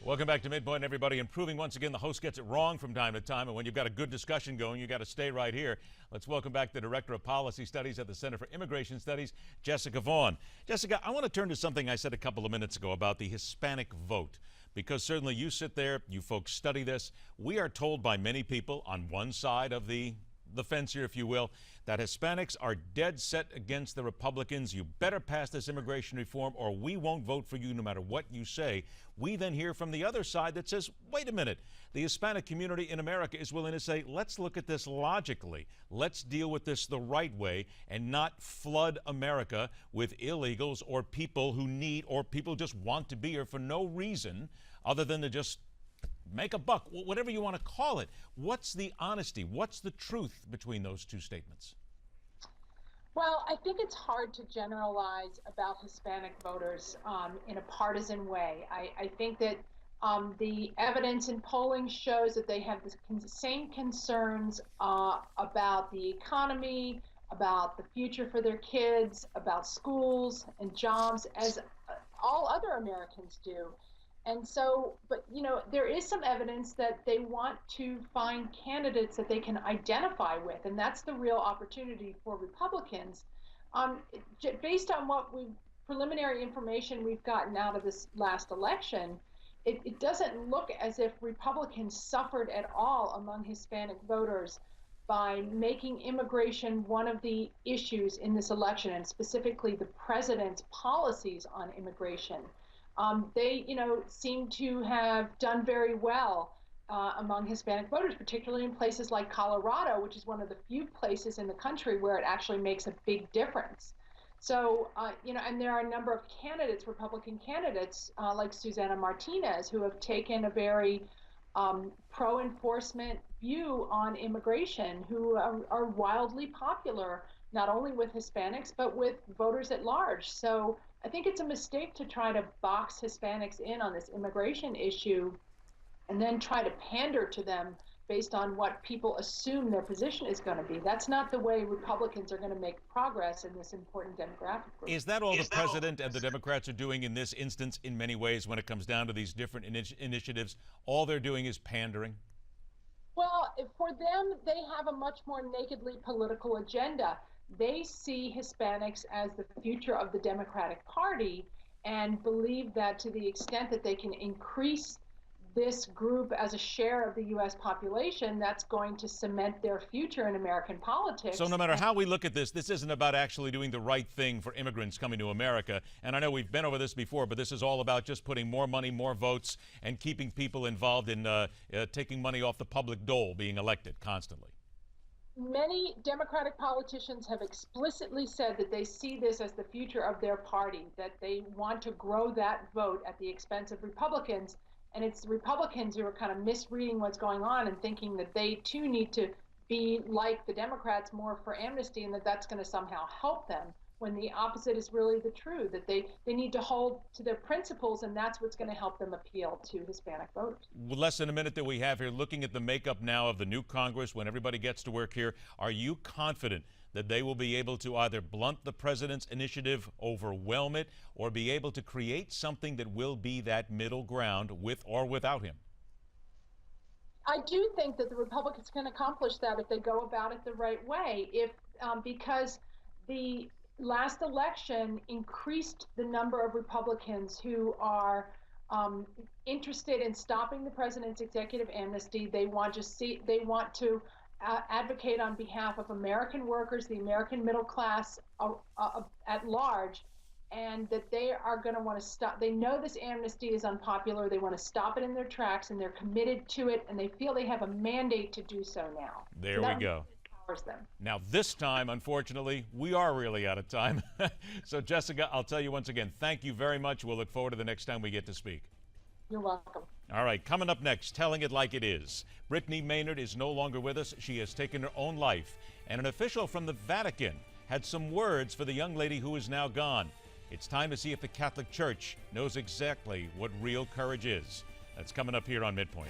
Welcome back to MidPoint, everybody. Improving once again. The host gets it wrong from time to time, and when you've got a good discussion going, you got to stay right here. Let's welcome back the Director of Policy Studies at the Center for Immigration Studies, Jessica Vaughan. Jessica, I want to turn to something I said a couple of minutes ago about the Hispanic vote, because certainly you sit there, you folks study this. We are told by many people on one side of the fence here, if you will, that Hispanics are dead set against the Republicans. You better pass this immigration reform or we won't vote for you no matter what you say. We then hear from the other side that says, wait a minute, the Hispanic community in America is willing to say, let's look at this logically. Let's deal with this the right way and not flood America with illegals or people who need or people just want to be here for no reason other than to just make a buck, whatever you want to call it. What's the honesty? What's the truth between those two statements? Well, I think it's hard to generalize about Hispanic voters in a partisan way. I think that the evidence in polling shows that they have the same concerns about the economy, about the future for their kids, about schools and jobs as all other Americans do. And so, but there is some evidence that they want to find candidates that they can identify with, and that's the real opportunity for Republicans. Based on what preliminary information we've gotten out of this last election, it doesn't look as if Republicans suffered at all among Hispanic voters by making immigration one of the issues in this election, and specifically the president's policies on immigration. They, seem to have done very well among Hispanic voters, particularly in places like Colorado, which is one of the few places in the country where it actually makes a big difference. So, and there are a number of candidates, Republican candidates, like Susana Martinez, who have taken a very pro-enforcement view on immigration, who are wildly popular, not only with Hispanics, but with voters at large. So I think it's a mistake to try to box Hispanics in on this immigration issue and then try to pander to them based on what people assume their position is going to be. That's not the way Republicans are going to make progress in this important demographic group. Is that all the president and the Democrats are doing in this instance in many ways when it comes down to these different initiatives? All they're doing is pandering? Well, for them, they have a much more nakedly political agenda. They see Hispanics as the future of the Democratic Party and believe that to the extent that they can increase this group as a share of the U.S. population, that's going to cement their future in American politics. So no matter how we look at this, this isn't about actually doing the right thing for immigrants coming to America. And I know we've been over this before, but this is all about just putting more money, more votes, and keeping people involved in taking money off the public dole, being elected constantly. Many Democratic politicians have explicitly said that they see this as the future of their party, that they want to grow that vote at the expense of Republicans. And it's Republicans who are kind of misreading what's going on and thinking that they too need to be like the Democrats, more for amnesty, and that that's going to somehow help them, when the opposite is really the truth, that they need to hold to their principles, and that's what's going to help them appeal to Hispanic voters. Less than a minute that we have here, looking at the makeup now of the new Congress when everybody gets to work here, are you confident that they will be able to either blunt the president's initiative, overwhelm it, or be able to create something that will be that middle ground with or without him? I do think that the Republicans can accomplish that if they go about it the right way, because the last election increased the number of Republicans who are interested in stopping the president's executive amnesty. They want to advocate on behalf of American workers, the American middle class at large, and that they are going to want to stop. They know this amnesty is unpopular. They want to stop it in their tracks, and they're committed to it, and they feel they have a mandate to do so now. There we go. Them. Now, this time, unfortunately, we are really out of time. So, Jessica, I'll tell you once again, thank you very much. We'll look forward to the next time we get to speak. You're welcome. All right, coming up next, telling it like it is. Brittany Maynard is no longer with us. She has taken her own life. And an official from the Vatican had some words for the young lady who is now gone. It's time to see if the Catholic Church knows exactly what real courage is. That's coming up here on MidPoint.